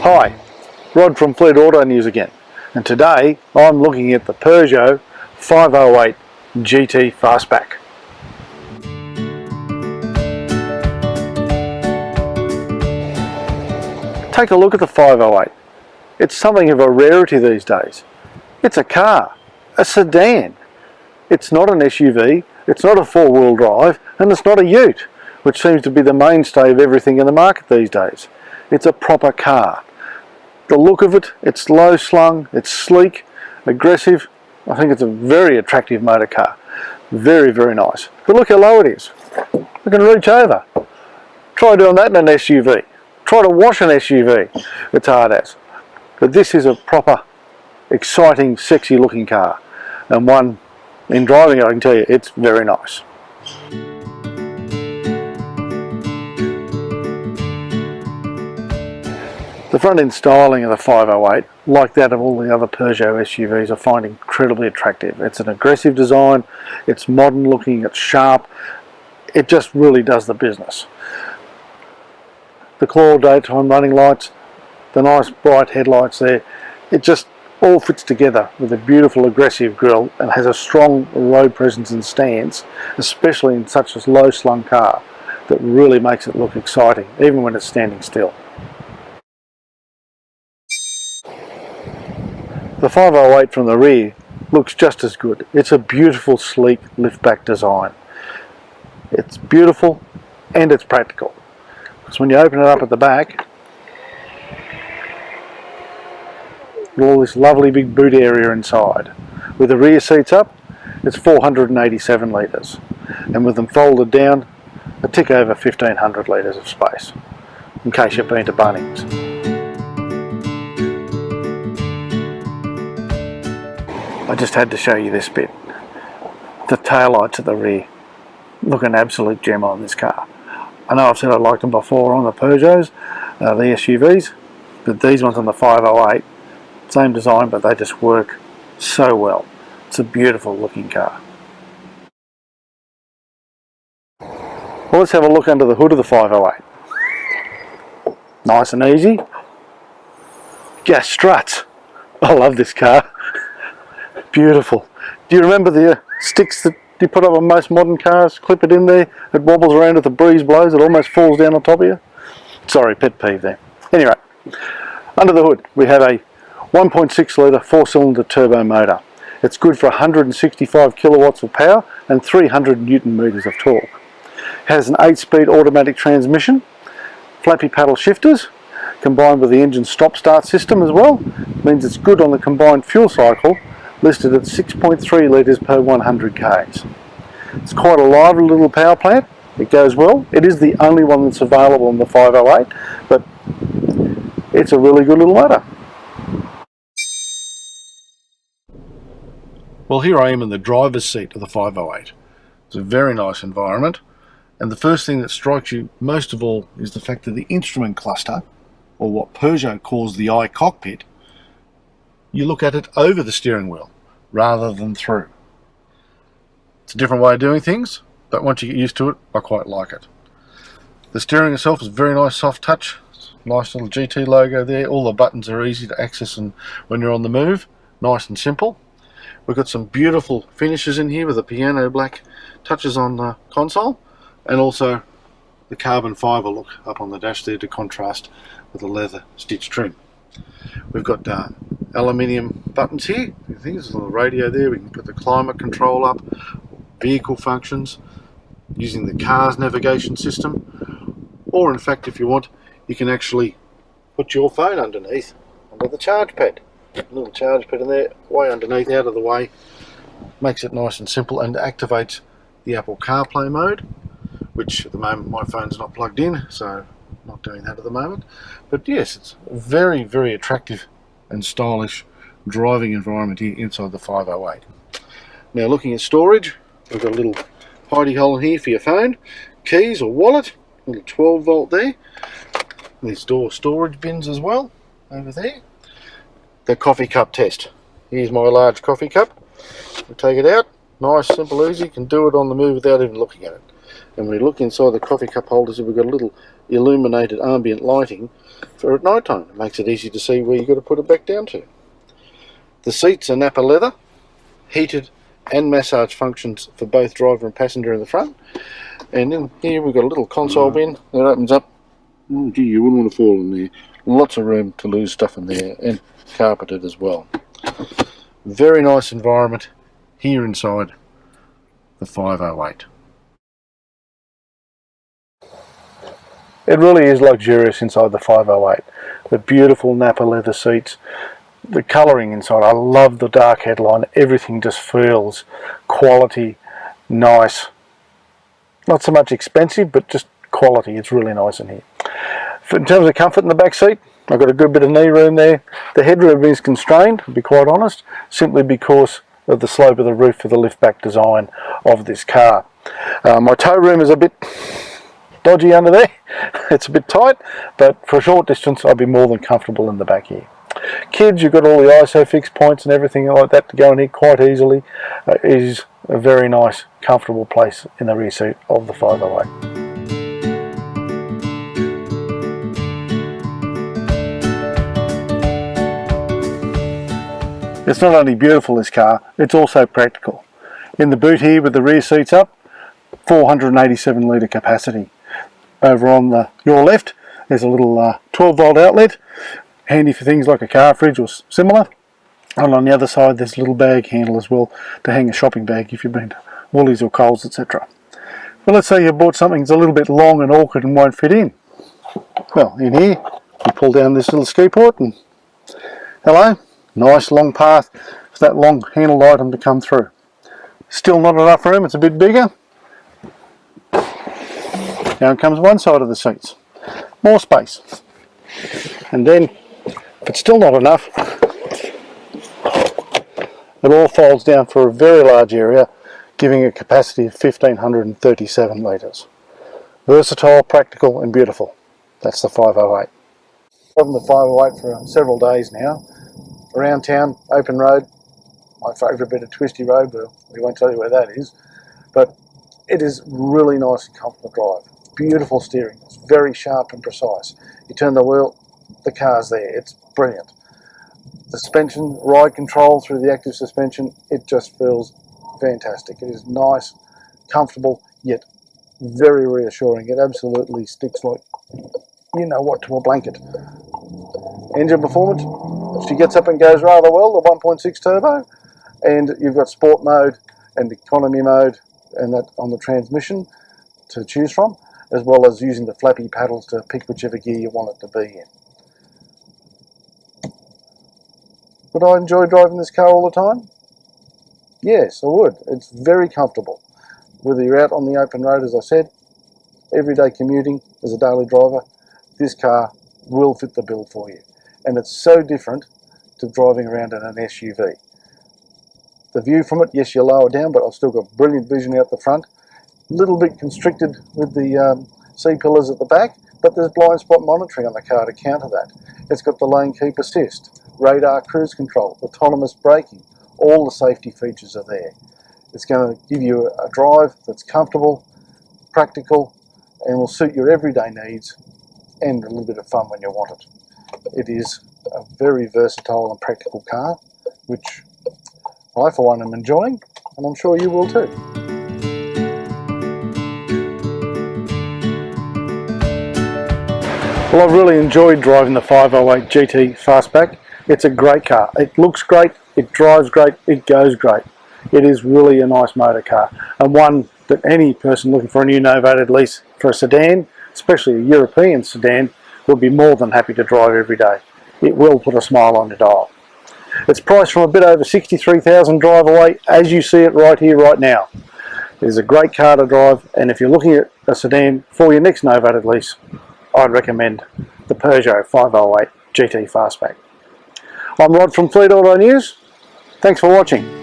Hi, Rod from Fleet Auto News again, and today I'm looking at the Peugeot 508 GT Fastback. Take a look at the 508. It's something of a rarity these days. It's a car, a sedan. It's not an SUV, it's not a four-wheel drive, and it's not a ute, which seems to be the mainstay of everything in the market these days. It's a proper car. The look of it, it's low slung, it's sleek, aggressive. I think it's a very attractive motor car. Very, very nice. But look how low it is. I can reach over. Try doing that in an SUV. Try to wash an SUV. It's hard as. But this is a proper, exciting, sexy looking car. And one, in driving, I can tell you, it's very nice. The front end styling of the 508, like that of all the other Peugeot SUVs, I find incredibly attractive. It's an aggressive design, it's modern looking, it's sharp, it just really does the business. The claw daytime running lights, the nice bright headlights there, it just all fits together with a beautiful aggressive grille and has a strong road presence and stance, especially in such a low slung car, that really makes it look exciting, even when it's standing still. The 508 from the rear looks just as good. It's a beautiful, sleek liftback design. It's beautiful and it's practical. Because when you open it up at the back, all this lovely big boot area inside. With the rear seats up, it's 487 litres. And with them folded down, a tick over 1500 litres of space, in case you've been to Bunnings. I just had to show you this bit. The taillights at the rear look an absolute gem on this car. I know I've said I liked them before on the Peugeots, the SUVs, but these ones on the 508, same design, but they just work so well. It's a beautiful looking car. Well, let's have a look under the hood of the 508. Nice and easy. Gas struts. I love this car. Beautiful. Do you remember the sticks that you put up on most modern cars? Clip it in there, it wobbles around if the breeze blows, it almost falls down on top of you. Sorry, pet peeve there. Anyway, under the hood we have a 1.6 litre 4-cylinder turbo motor. It's good for 165 kilowatts of power and 300 newton meters of torque. It has an 8-speed automatic transmission, flappy paddle shifters, combined with the engine stop-start system as well. It means it's good on the combined fuel cycle, listed at 6.3 litres per 100 k's. It's quite a lively little power plant. It goes well. It is the only one that's available on the 508, but it's a really good little motor. Well, here I am in the driver's seat of the 508. It's a very nice environment, and the first thing that strikes you most of all is the fact that the instrument cluster, or what Peugeot calls the iCockpit, you look at it over the steering wheel rather than through. It's a different way of doing things, but once you get used to it, I quite like it. The steering itself is very nice, soft touch. Nice little GT logo there. All the buttons are easy to access and when you're on the move. Nice and simple. We've got some beautiful finishes in here with the piano black touches on the console, and also the carbon fibre look up on the dash there to contrast with the leather stitch trim. We've got aluminium buttons here. I think there's a little radio there. We can put the climate control up, vehicle functions, using the car's navigation system, or in fact, if you want, you can actually put your phone underneath, under the charge pad. A little charge pad in there, way underneath, out of the way. Makes it nice and simple and activates the Apple CarPlay mode, which at the moment my phone's not plugged in, so not doing that at the moment. But yes, it's a very, very attractive and stylish driving environment here inside the 508. Now looking at storage, we've got a little hidey hole in here for your phone, keys or wallet, a little 12 volt there. There's door storage bins as well over there. The coffee cup test. Here's my large coffee cup. We'll take it out, nice, simple, easy, can do it on the move without even looking at it. And we look inside the coffee cup holders, and we've got a little illuminated ambient lighting for at night time. It makes it easy to see where you've got to put it back down to. The seats are Napa leather, heated and massage functions for both driver and passenger in the front. And in here we've got a little console bin that opens up. Oh gee, you wouldn't want to fall in there. Lots of room to lose stuff in there, and carpeted as well. Very nice environment here inside the 508. It really is luxurious inside the 508. The beautiful Napa leather seats, the colouring inside. I love the dark headline. Everything just feels quality, nice. Not so much expensive, but just quality. It's really nice in here. In terms of comfort in the back seat, I've got a good bit of knee room there. The headroom is constrained, to be quite honest, simply because of the slope of the roof for the lift-back design of this car. My tow room is a bit dodgy under there. It's a bit tight, but for a short distance I'd be more than comfortable in the back here. Kids, you've got all the ISOFIX points and everything like that to go in here quite easily. It is a very nice, comfortable place in the rear seat of the 508. It's not only beautiful, this car, it's also practical. In the boot here with the rear seats up, 487 litre capacity. Over on your left there's a little 12 volt outlet, handy for things like a car fridge or similar. And on the other side there's a little bag handle as well to hang a shopping bag if you've been to Woolies or Coles, etc. But let's say you bought something that's a little bit long and awkward and won't fit in. Well, in here you pull down this little ski port and hello, nice long path for that long handled item to come through. Still not enough room, it's a bit bigger. Down comes one side of the seats, more space. And then, if it's still not enough, it all folds down for a very large area, giving a capacity of 1,537 litres. Versatile, practical and beautiful. That's the 508. I've driven the 508 for several days now. Around town, open road, my favourite bit of twisty road, but we won't tell you where that is. But it is really nice and comfortable drive. Beautiful steering, it's very sharp and precise. You turn the wheel, the car's there, it's brilliant. The suspension, ride control through the active suspension, it just feels fantastic. It is nice, comfortable, yet very reassuring. It absolutely sticks like you know what to a blanket. Engine performance, she gets up and goes rather well, the 1.6 turbo, and you've got sport mode and economy mode and that on the transmission to choose from, as well as using the flappy paddles to pick whichever gear you want it to be in. Would I enjoy driving this car all the time? Yes, I would. It's very comfortable. Whether you're out on the open road, as I said, everyday commuting as a daily driver, this car will fit the bill for you. And it's so different to driving around in an SUV. The view from it, yes, you lower down, but I've still got brilliant vision out the front. A little bit constricted with the C-pillars at the back, but there's blind spot monitoring on the car to counter that. It's got the lane keep assist, radar cruise control, autonomous braking, all the safety features are there. It's going to give you a drive that's comfortable, practical, and will suit your everyday needs and a little bit of fun when you want it. It is a very versatile and practical car, which I for one am enjoying, and I'm sure you will too. Well, I've really enjoyed driving the 508 GT Fastback. It's a great car. It looks great, it drives great, it goes great. It is really a nice motor car, and one that any person looking for a new novated lease for a sedan, especially a European sedan, would be more than happy to drive every day. It will put a smile on your dial. It's priced from a bit over $63,000 drive away, as you see it right here, right now. It is a great car to drive, and if you're looking at a sedan for your next novated lease, I'd recommend the Peugeot 508 GT Fastback. I'm Rod from Fleet Auto News. Thanks for watching.